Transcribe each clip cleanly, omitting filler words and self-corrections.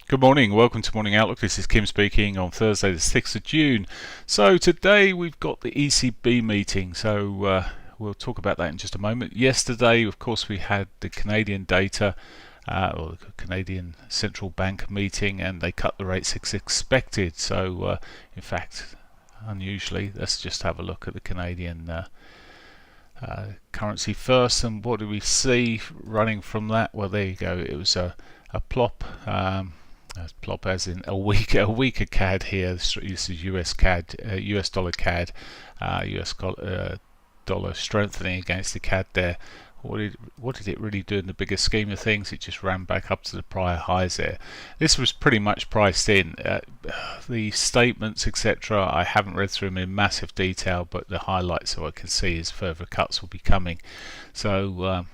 Good morning, welcome to Morning Outlook. This is Kim speaking on Thursday the 6th of June. So today we've got the ECB meeting, so we'll talk about that in just a moment. Yesterday, of course, we had the Canadian data, or the Canadian Central Bank meeting, and they cut the rates as expected. So in fact, unusually, let's just have a look at the Canadian currency first. And what do we see running from that? Well, there you go. It was a plop. Plop as in a weaker CAD here. This is US CAD, US dollar CAD, US dollar strengthening against the CAD there. What did it really do in the bigger scheme of things? It just ran back up to the prior highs there. This was pretty much priced in. The statements, etc., I haven't read through them in massive detail, but the highlights that I can see is further cuts will be coming. So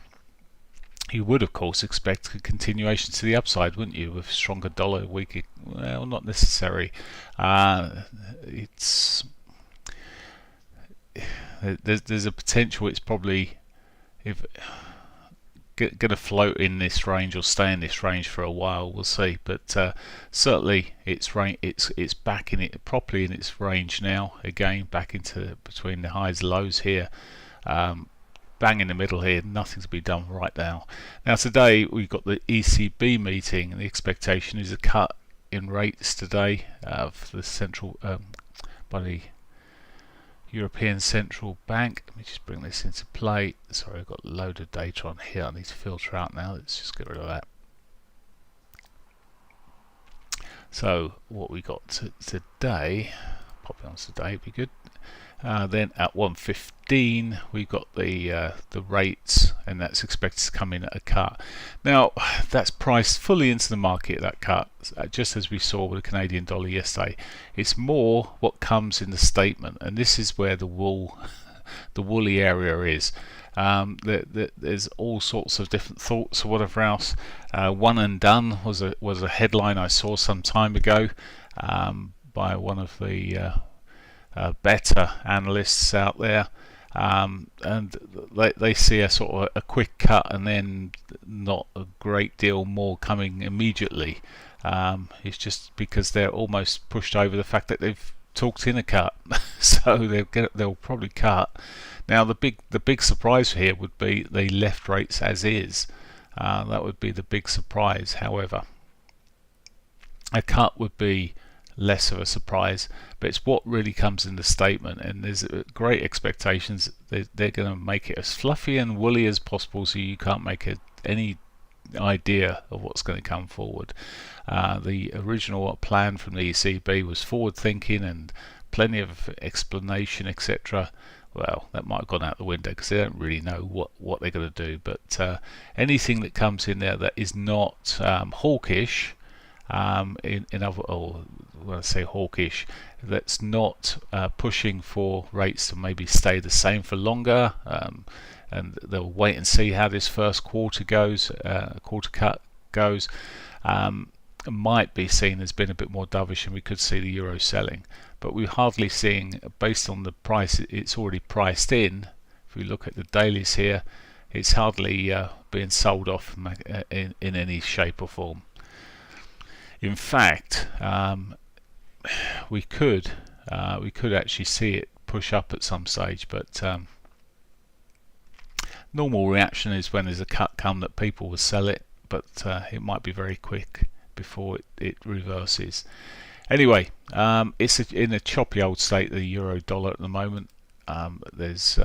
you would, of course, expect a continuation to the upside, wouldn't you, with stronger dollar, weaker? Well, not necessary. It's there's a potential. It's probably going to float in this range or stay in this range for a while. We'll see, but certainly it's back in it properly in its range now. Again, back into between the highs and lows here. Bang in the middle here, nothing to be done right now. Now today we've got the ECB meeting, and the expectation is a cut in rates today for the central by the European Central Bank. Let me just bring this into play. Sorry, I've got a load of data on here I need to filter out now. Let's just get rid of that. So what we got today, pop it on today, would be good. Then at 1:15 we've got the rates, and that's expected to come in at a cut. Now that's priced fully into the market, that cut, just as we saw with the Canadian dollar yesterday. It's more what comes in the statement, and this is where the woolly area is. There's all sorts of different thoughts or whatever else. One and done was a headline I saw some time ago by one of the better analysts out there, and they see a sort of a quick cut and then not a great deal more coming immediately. It's just because they're almost pushed over the fact that they've talked in a cut, so they'll probably cut. Now the big surprise here would be they left rates as is. That would be the big surprise. However, a cut would be less of a surprise, but it's what really comes in the statement, and there's great expectations. They're going to make it as fluffy and woolly as possible, so you can't make any idea of what's going to come forward. The original plan from the ECB was forward thinking and plenty of explanation, etc. Well, that might have gone out the window because they don't really know what they're going to do. But anything that comes in there that is not hawkish, in other, or when I say hawkish, that's not pushing for rates to maybe stay the same for longer, and they'll wait and see how this first quarter goes, quarter cut goes. Might be seen as being a bit more dovish, and we could see the euro selling, but we're hardly seeing, based on the price it's already priced in. If we look at the dailies here, it's hardly being sold off in any shape or form. In fact, we could actually see it push up at some stage, but normal reaction is when there's a cut come that people will sell it, but it might be very quick before it reverses. Anyway, it's in a choppy old state, the euro dollar at the moment. It's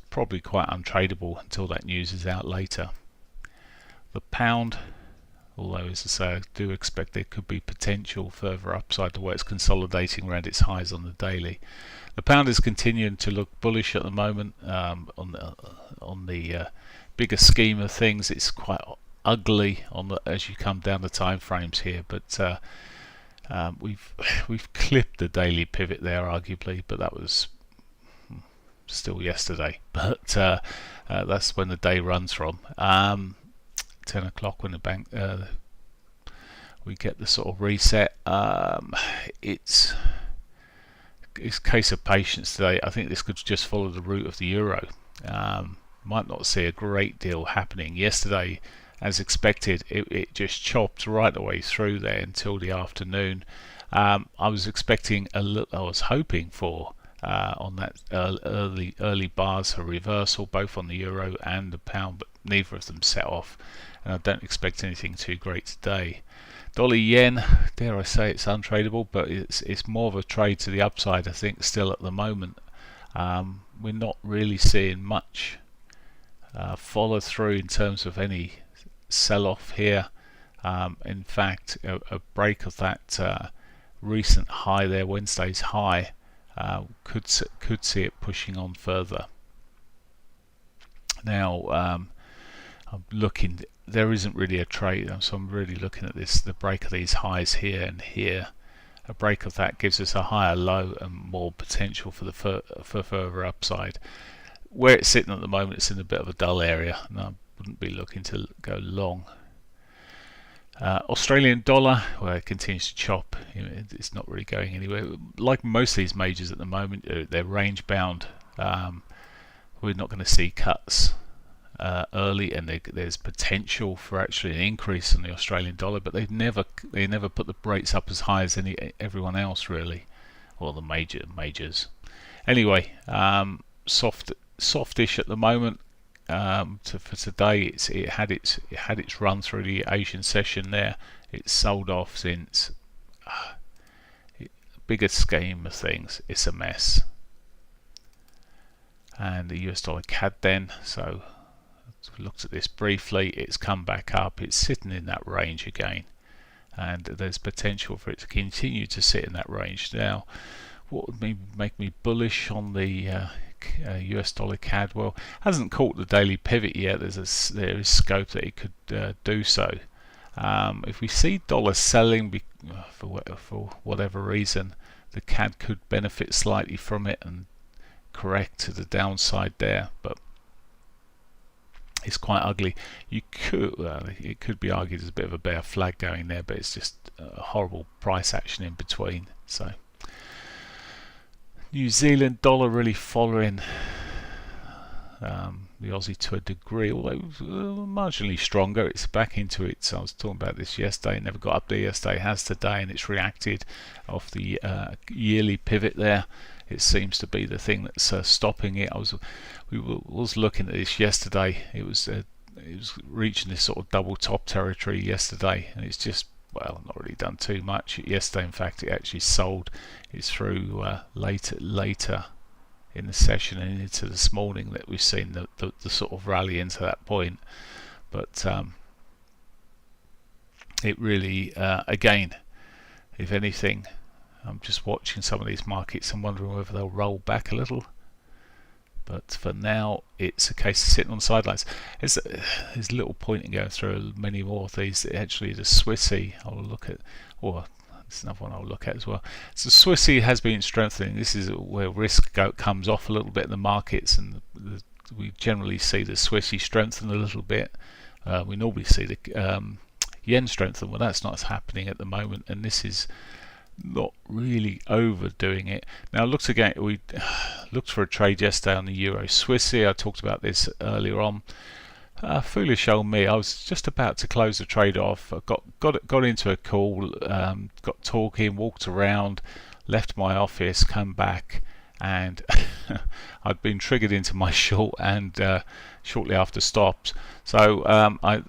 probably quite untradeable until that news is out later. The pound, although as I say, I do expect there could be potential further upside the way it's consolidating around its highs on the daily. The pound is continuing to look bullish at the moment. On the bigger scheme of things, it's quite ugly as you come down the time frames here, but we've clipped the daily pivot there arguably, but that was still yesterday. But that's when the day runs from. 10 o'clock when the bank we get the sort of reset. It's a case of patience today. I think this could just follow the route of the euro. Might not see a great deal happening. Yesterday as expected, it just chopped right the way through there until the afternoon. I was expecting I was hoping for on that early bars a reversal both on the euro and the pound, but neither of them set off, and I don't expect anything too great today. Dollar yen, dare I say it's untradeable, but it's more of a trade to the upside, I think, still at the moment. We're not really seeing much follow through in terms of any sell-off here. In fact, a break of that recent high there, Wednesday's high, could see it pushing on further. Now I'm looking, there isn't really a trade, so I'm really looking at this, the break of these highs here and here. A break of that gives us a higher low and more potential for the for further upside. Where it's sitting at the moment, it's in a bit of a dull area, and I wouldn't be looking to go long. Australian dollar, well, it continues to chop. It's not really going anywhere. Like most of these majors at the moment, they're range bound. We're not going to see cuts early, and there's potential for actually an increase in the Australian dollar, but they never put the rates up as high as everyone else really, or the majors. Anyway, softish at the moment. For today, it had its run through the Asian session there. It's sold off since. Bigger scheme of things, it's a mess. And the US dollar CAD then, so we looked at this briefly, it's come back up, it's sitting in that range again, and there's potential for it to continue to sit in that range. Now, what would make me bullish on the US dollar CAD? Well, hasn't caught the daily pivot yet. There is scope that it could do so. If we see dollar selling for whatever reason, the CAD could benefit slightly from it and correct to the downside there, but it's quite ugly. It could be argued as a bit of a bear flag going there, but it's just a horrible price action in between. So New Zealand dollar really following the Aussie to a degree, although marginally stronger. It's back into it. I was talking about this yesterday. It never got up there yesterday. It has today, and it's reacted off the yearly pivot there. It seems to be the thing that's stopping it. We was looking at this yesterday. It was reaching this sort of double top territory yesterday, and it's just, well, not really done too much yesterday. In fact, it actually sold. It's through later in the session and into this morning that we've seen the sort of rally into that point. But it really, again, if anything, I'm just watching some of these markets and wondering whether they'll roll back a little. But for now, it's a case of sitting on the sidelines. There's little point in going through many more of these. Actually, the Swissy I'll look at, or there's another one I'll look at as well. So Swissy has been strengthening. This is where risk comes off a little bit in the markets, and we generally see the Swissy strengthen a little bit. We normally see the yen strengthen. Well, that's not happening at the moment, and this is not really overdoing it. Now, we looked for a trade yesterday on the Euro Swissy. I talked about this earlier on. Foolish old me. I was just about to close the trade off. I got into a call, got talking, walked around, left my office, come back, and I'd been triggered into my short, and shortly after stopped. So I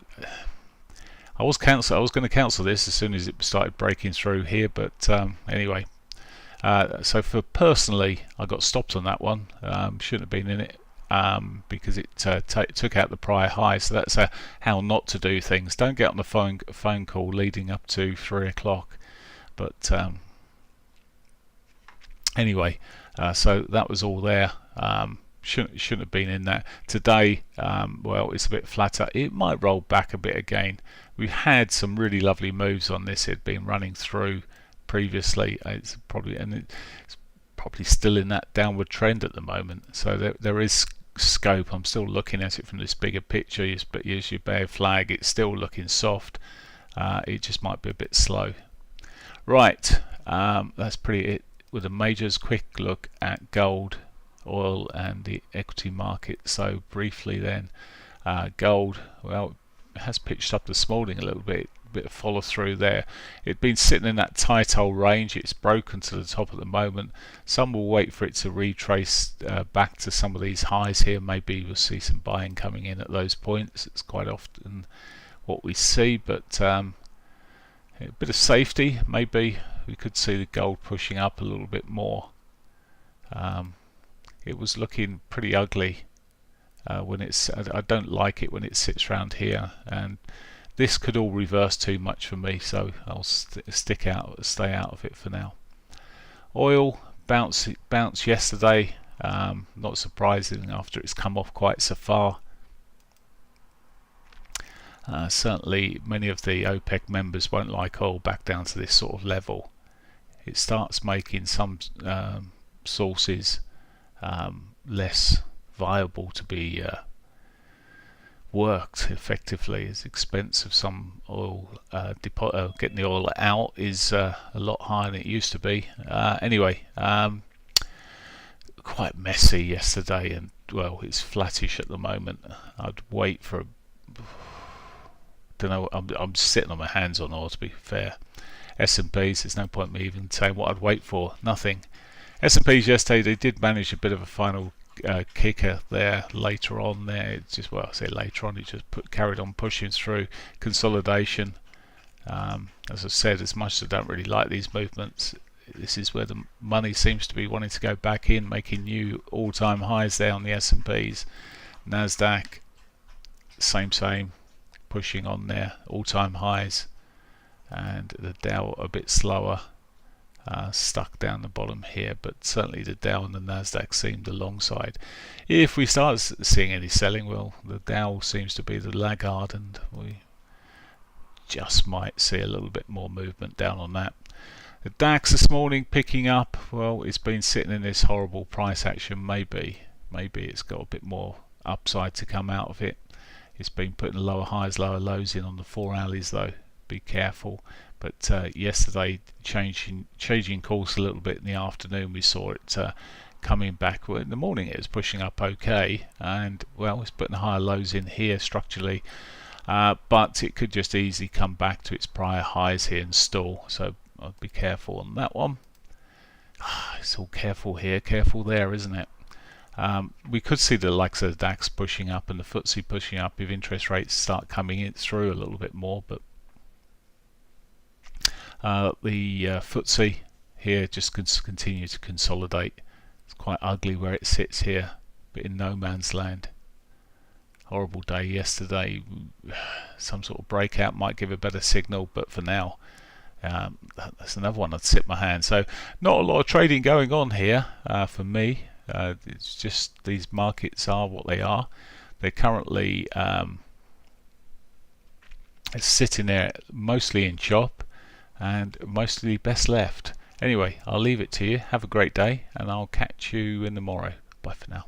was going to cancel this as soon as it started breaking through here, but anyway. So personally, I got stopped on that one. Shouldn't have been in it because it took out the prior high. So that's how not to do things. Don't get on the phone call leading up to 3 o'clock. But anyway, so that was all there. Shouldn't have been in that. Today, well, it's a bit flatter. It might roll back a bit again. We've had some really lovely moves on this. It had been running through previously. It's probably still in that downward trend at the moment. So there is scope. I'm still looking at it from this bigger picture. But use your bear flag. It's still looking soft. It just might be a bit slow. Right. That's pretty it with the majors. Quick look at gold, oil, and the equity market. So briefly then, gold, well, has pitched up this morning a little bit of follow through there. It'd been sitting in that tight old range. It's broken to the top at the moment. Some will wait for it to retrace back to some of these highs here. Maybe we'll see some buying coming in at those points. It's quite often what we see, but a bit of safety. Maybe we could see the gold pushing up a little bit more. It was looking pretty ugly when it's. I don't like it when it sits around here, and this could all reverse too much for me, so I'll stay out of it for now. Oil bounced yesterday, not surprising after it's come off quite so far. Certainly many of the OPEC members won't like oil back down to this sort of level. It starts making some sources less viable to be worked effectively. As expense of some oil getting the oil out is a lot higher than it used to be. Anyway, quite messy yesterday, and well, it's flattish at the moment. I'd wait for don't know, I'm sitting on my hands on oil, to be fair. S&Ps, there's no point me even saying what I'd wait for. Nothing. S&Ps yesterday, they did manage a bit of a final kicker there later on there. It's just, well, I say later on, it just carried on pushing through consolidation. As I said, as much as I don't really like these movements, this is where the money seems to be wanting to go back in, making new all-time highs there on the S&Ps. Nasdaq, same, pushing on there, all-time highs, and the Dow a bit slower. Stuck down the bottom here, but certainly the Dow and the Nasdaq seemed alongside. If we start seeing any selling, well, the Dow seems to be the laggard, and we just might see a little bit more movement down on that. The DAX this morning picking up. Well, it's been sitting in this horrible price action. Maybe it's got a bit more upside to come out of it. It's been putting lower highs, lower lows in on the 4 hourlies though. Be careful. But yesterday, changing course a little bit in the afternoon, we saw it coming back. Well, in the morning it was pushing up okay, and well, it's putting higher lows in here structurally, but it could just easily come back to its prior highs here and stall, so I'd be careful on that one. It's all careful here, careful there, isn't it? We could see the likes of the DAX pushing up and the FTSE pushing up if interest rates start coming in through a little bit more, but the FTSE here just continue to consolidate. It's quite ugly where it sits here, but in no man's land. Horrible day yesterday. Some sort of breakout might give a better signal, but for now, that's another one I'd sit my hand. So not a lot of trading going on here for me. It's just these markets are what they are. They're currently sitting there mostly in chop, and mostly best left. Anyway, I'll leave it to you. Have a great day, and I'll catch you in the morrow. Bye for now.